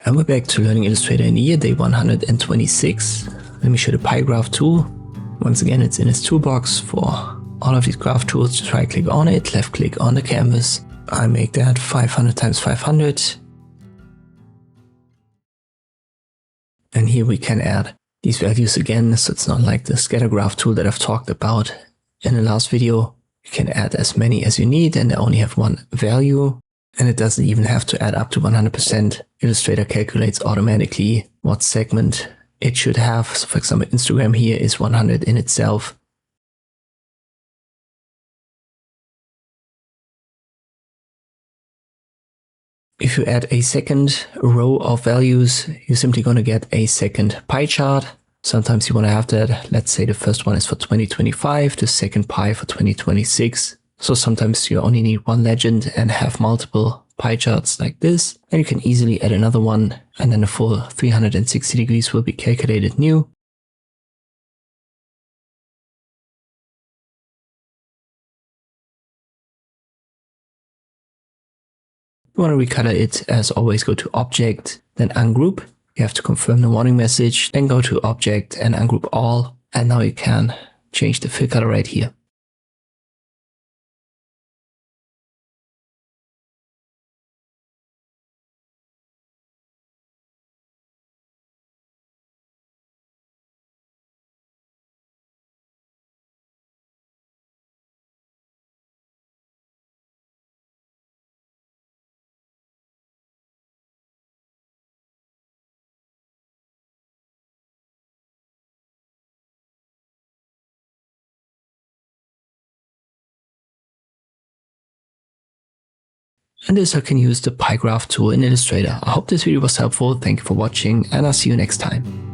And we're back to learning Illustrator in a year, day 126. Let me show the pie graph tool. Once again, it's in its toolbox. For all of these graph tools, just right click on it, left click on the canvas. I make that 500 times 500. And here we can add these values again, so it's not like the scatter graph tool that I've talked about in the last video. You can add as many as you need and they only have one value. And it doesn't even have to add up to 100%. Illustrator calculates automatically what segment it should have. So for example, Instagram here is 100 in itself. If you add a second row of values, you're simply going to get a second pie chart. Sometimes you want to have that. Let's say the first one is for 2025, the second pie for 2026. So sometimes you only need one legend and have multiple pie charts like this. And you can easily add another one and then the full 360 degrees will be calculated new. If you want to recolor it, as always, go to Object, then Ungroup. You have to confirm the warning message, then go to Object and Ungroup All. And now you can change the fill color right here. And this I can use the pie graph tool in Illustrator. I hope this video was helpful. Thank you for watching and I'll see you next time.